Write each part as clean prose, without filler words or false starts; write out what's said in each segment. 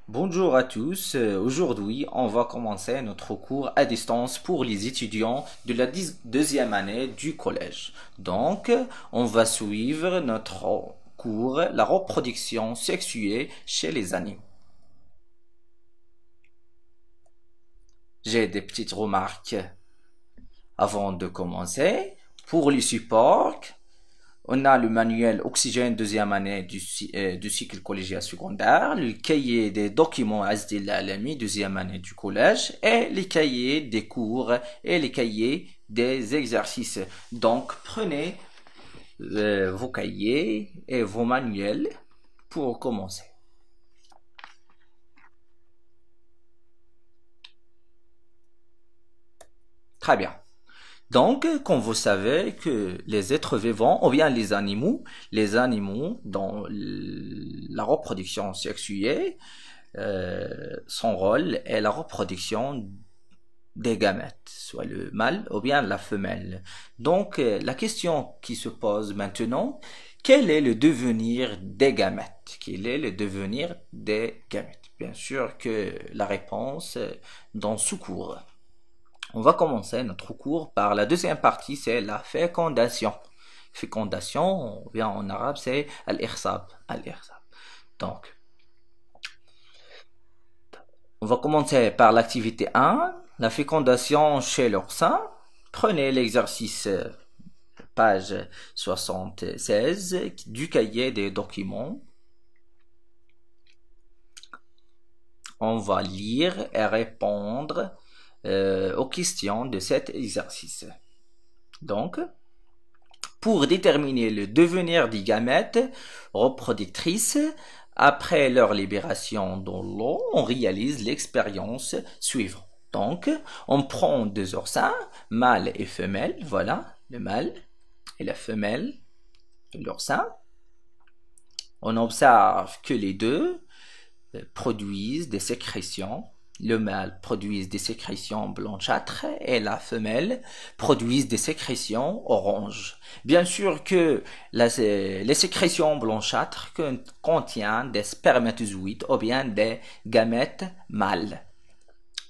Bonjour à tous. Aujourd'hui, on va commencer notre cours à distance pour les étudiants de la deuxième année du collège. Donc, on va suivre notre cours, la reproduction sexuée chez les animaux. J'ai des petites remarques avant de commencer. Pour les supports, on a le manuel Oxygène deuxième année du cycle collégial secondaire, le cahier des documents Azdil Alami deuxième année du collège et les cahiers des cours et les cahiers des exercices. Donc prenez vos cahiers et vos manuels pour commencer. Très bien. Donc, comme vous savez que les êtres vivants, ou bien les animaux dans la reproduction sexuée, son rôle est la reproduction des gamètes, soit le mâle ou bien la femelle. Donc, la question qui se pose maintenant, quel est le devenir des gamètes? Quel est le devenir des gamètes? Bien sûr que la réponse dans ce cours. On va commencer notre cours par la deuxième partie, c'est la fécondation. Fécondation, ou bien en arabe, c'est al-irsab. Donc, on va commencer par l'activité 1, la fécondation chez l'oursin. Prenez l'exercice page 76 du cahier des documents. On va lire et répondre aux questions de cet exercice. Donc, pour déterminer le devenir des gamètes reproductrices, après leur libération dans l'eau, on réalise l'expérience suivante. Donc, on prend deux oursins, mâle et femelle, voilà, le mâle et la femelle, l'oursin. On observe que les deux produisent des sécrétions. Le mâle produit des sécrétions blanchâtres et la femelle produit des sécrétions oranges. Bien sûr que les sécrétions blanchâtres contiennent des spermatozoïdes ou bien des gamètes mâles.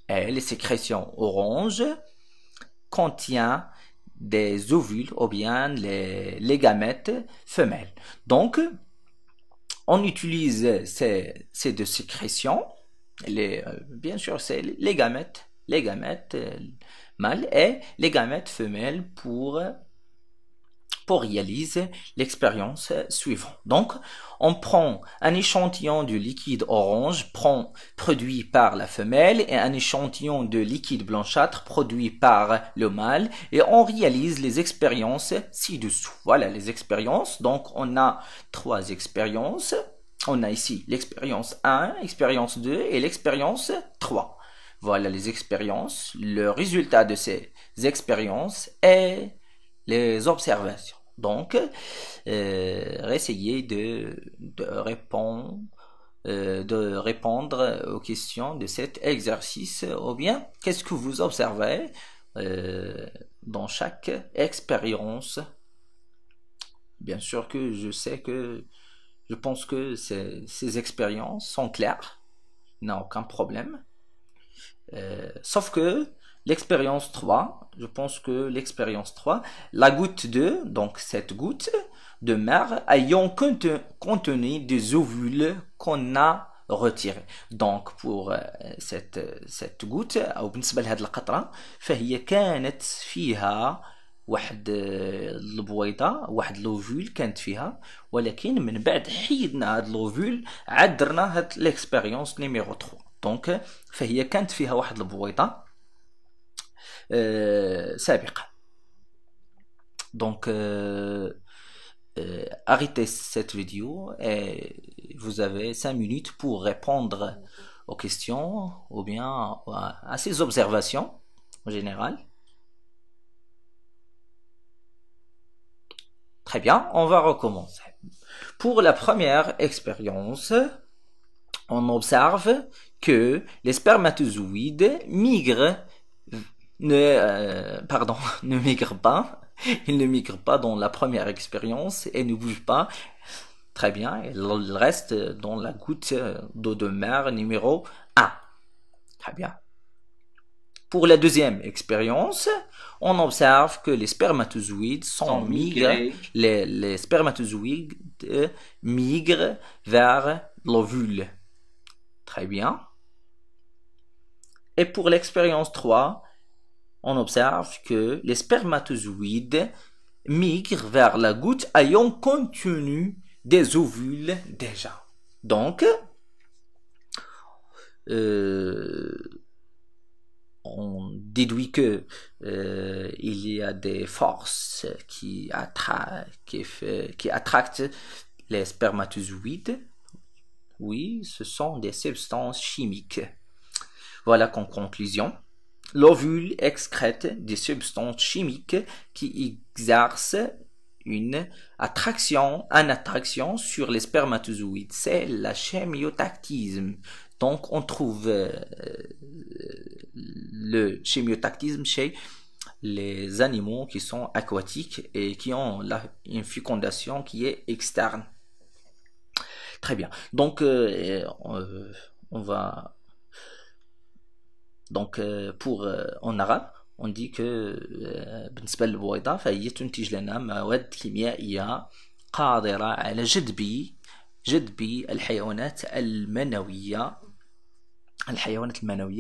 Et les sécrétions oranges contiennent des ovules ou bien les gamètes femelles. Donc, on utilise ces deux sécrétions. Bien sûr, c'est les gamètes mâles et les gamètes femelles pour réaliser l'expérience suivante. Donc, on prend un échantillon de liquide orange produit par la femelle et un échantillon de liquide blanchâtre produit par le mâle et on réalise les expériences ci-dessous. Voilà les expériences. Donc, on a trois expériences. On a ici l'expérience 1, l'expérience 2 et l'expérience 3. Voilà les expériences, le résultat de ces expériences et les observations. Donc, essayez de répondre aux questions de cet exercice ou bien qu'est-ce que vous observez dans chaque expérience. Bien sûr que je pense que ces expériences sont claires, il n'y a aucun problème. Sauf que l'expérience 3, je pense que l'expérience 3, la goutte 2, donc cette goutte de mer ayant contenu des ovules qu'on a retirés. Donc pour cette goutte أو بالنسبة لهذه القطرة فهي كانت فيها واحد البويضة واحد لوفول كانت فيها ولكن من بعد حيدنا هاد لوفول عاد درنا هاد ليكسبيريونس نيميرو 3 دونك فهي كانت فيها واحد البويضة سابقة donc arrêtez cette vidéo et vous avez 5 minutes pour répondre aux questions ou bien à ces observations en général. Très bien, on va recommencer. Pour la première expérience, on observe que les spermatozoïdes ne migrent pas. Ils ne migrent pas dans la première expérience et ne bougent pas Très bien, il reste dans la goutte d'eau de mer numéro 1. Très bien. Pour la deuxième expérience, on observe que les spermatozoïdes les spermatozoïdes migrent vers l'ovule. Très bien. Et pour l'expérience 3, on observe que les spermatozoïdes migrent vers la goutte ayant contenu des ovules déjà. Donc, on déduit que il y a des forces qui attractent les spermatozoïdes. Oui, ce sont des substances chimiques. Voilà qu'en conclusion, l'ovule excrète des substances chimiques qui exercent une attraction sur les spermatozoïdes. C'est la chémiotactisme. Donc, on trouve le chémiotactisme chez les animaux qui sont aquatiques et qui ont une fécondation qui est externe. Très bien. Donc, on va... Donc, en arabe, on dit que بالنسبة للبويضة فهي تنتج لنا مواد كيميائية قادرة على جذب الحيوانات المنوية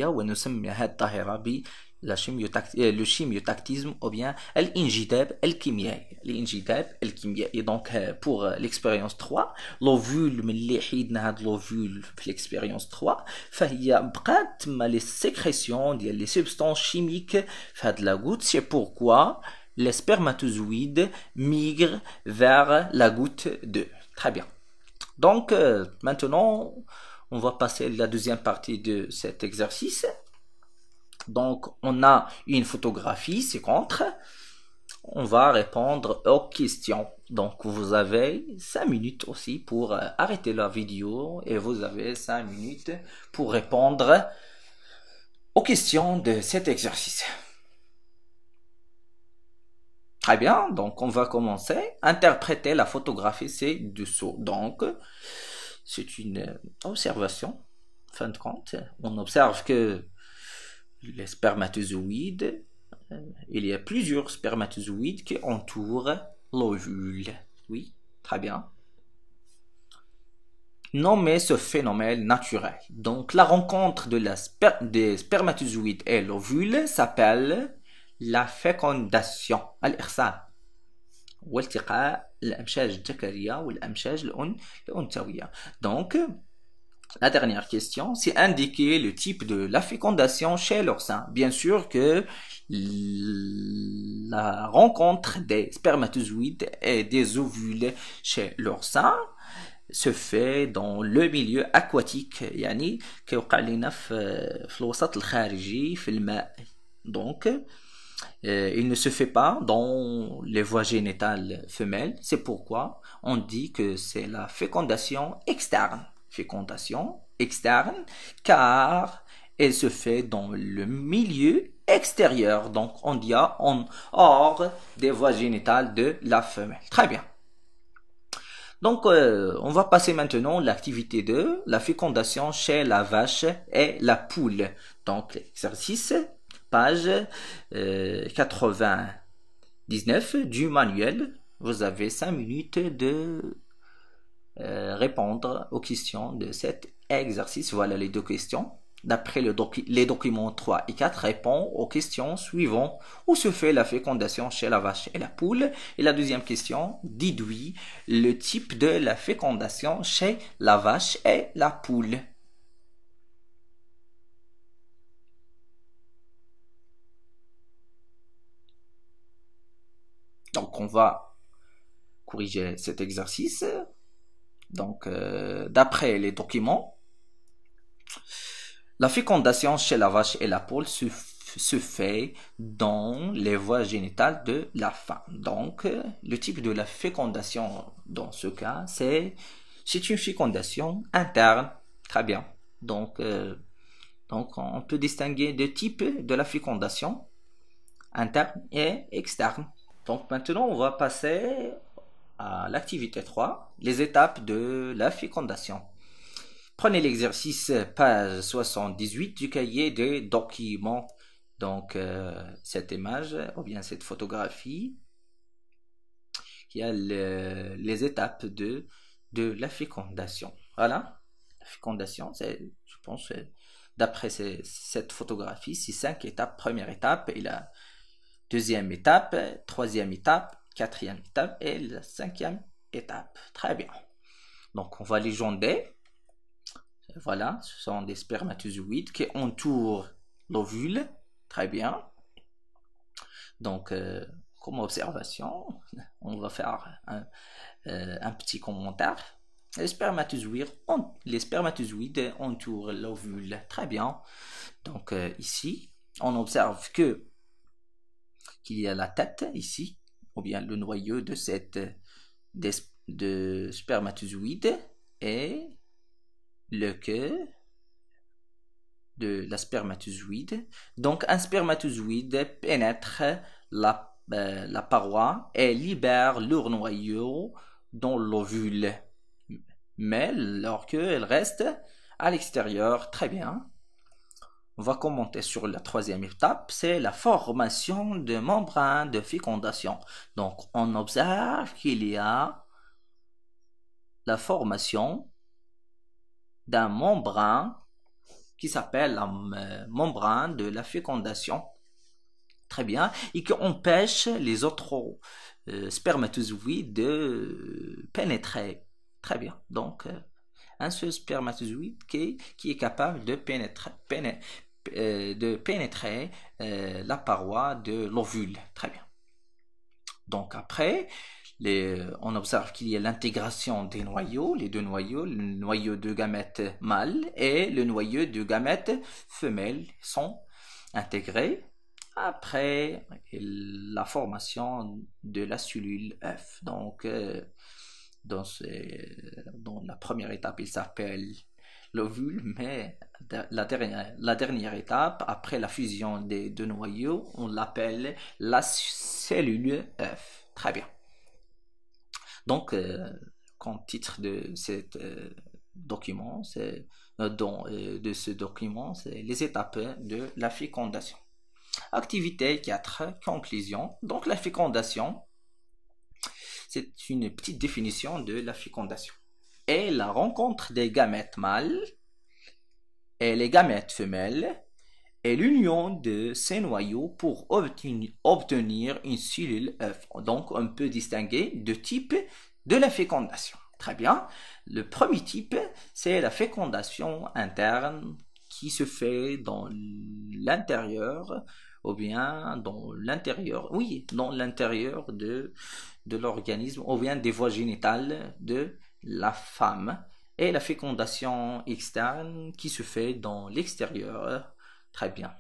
ونسمي هذه الظاهرة ب le chimiotactisme ou bien الانجذاب الكيميائي. Donc pour l'expérience 3, l'ovule ملي حيدنا هاد l'ovule في l'expérience 3 فهي بقات تما les sécrétions ديال les substances chimiques في هاد la goutte. C'est pourquoi les spermatozoïdes migrent vers la goutte 2. Très bien. Donc maintenant on va passer à la deuxième partie de cet exercice. Donc, on a une photographie, c'est contre. On va répondre aux questions. Donc, vous avez 5 minutes aussi pour arrêter la vidéo et vous avez 5 minutes pour répondre aux questions de cet exercice. Très bien, donc on va commencer. Interpréter la photographie ci-dessous. Donc, c'est une observation. Fin de compte, on observe que les spermatozoïdes, il y a plusieurs spermatozoïdes qui entourent l'ovule. Oui, très bien. Nommer ce phénomène naturel. Donc, la rencontre des spermatozoïdes et l'ovule s'appelle la fécondation. Al-irsal. والتقاء الأمشاج الذكرية والأمشاج الأنثوية. Donc, la dernière question, c'est indiquer le type de la fécondation chez leur sein. Bien sûr que la rencontre des spermatozoïdes et des ovules chez leur sein se fait dans le milieu aquatique. يعني كيوقع لنا في الوسط الخارجي في الماء. Donc, il ne se fait pas dans les voies génitales femelles. C'est pourquoi on dit que c'est la fécondation externe. Fécondation externe, car elle se fait dans le milieu extérieur. Donc, on dit en hors des voies génitales de la femelle. Très bien. Donc, on va passer maintenant à l'activité 2, la fécondation chez la vache et la poule. Donc, l'exercice, page 99 du manuel. Vous avez 5 minutes de répondre aux questions de cet exercice. Voilà les deux questions. D'après les documents 3 et 4, répond aux questions suivantes. Où se fait la fécondation chez la vache et la poule? Et la deuxième question, déduit le type de la fécondation chez la vache et la poule. Donc, on va corriger cet exercice. Donc, d'après les documents, la fécondation chez la vache et la poule se fait dans les voies génitales de la femme. Donc, le type de la fécondation dans ce cas, c'est une fécondation interne. Très bien. Donc, on peut distinguer deux types de la fécondation, interne et externe. Donc, maintenant, on va passer à l'activité 3, les étapes de la fécondation. Prenez l'exercice page 78 du cahier des documents. Donc, cette image, ou bien cette photographie, qui a les étapes de la fécondation. Voilà, la fécondation, c'est, je pense, d'après cette photographie, c'est 5 étapes. Première étape, et la deuxième étape, troisième étape, quatrième étape et la cinquième étape. Très bien. Donc, on va légender. Voilà, ce sont des spermatozoïdes qui entourent l'ovule. Très bien. Donc, comme observation, on va faire un petit commentaire. Les spermatozoïdes entourent l'ovule. Très bien. Donc, ici, on observe qu'il y a la tête ici, ou bien le noyau de de spermatozoïde et le queue de la spermatozoïde. Donc, un spermatozoïde pénètre la paroi et libère leur noyau dans l'ovule. Mais leur queue, elle reste à l'extérieur. Très bien. On va commenter sur la troisième étape, c'est la formation de membranes de fécondation. Donc, on observe qu'il y a la formation d'un membrane qui s'appelle la membrane de la fécondation. Très bien. Et qui empêche les autres spermatozoïdes de pénétrer. Très bien. Donc, un seul spermatozoïde qui est capable de pénétrer la paroi de l'ovule. Très bien. Donc après, on observe qu'il y a l'intégration des noyaux, les deux noyaux, le noyau de gamète mâle et le noyau de gamète femelle sont intégrés. Après, la formation de la cellule œuf. Donc, dans la première étape, il s'appelle l'ovule, mais la dernière étape, après la fusion des deux noyaux, on l'appelle la cellule œuf. Très bien. Donc, comme titre de cet document, de ce document, c'est les étapes de la fécondation. Activité 4, conclusion. Donc, la fécondation, c'est une petite définition de la fécondation. Et la rencontre des gamètes mâles et les gamètes femelles et l'union de ces noyaux pour obtenir une cellule œuf. Donc, on peut distinguer deux types de la fécondation. Très bien. Le premier type, c'est la fécondation interne qui se fait dans l'intérieur ou bien dans l'intérieur, oui, dans l'intérieur de l'organisme ou bien des voies génitales de la femme, et la fécondation externe qui se fait dans l'extérieur. Très bien.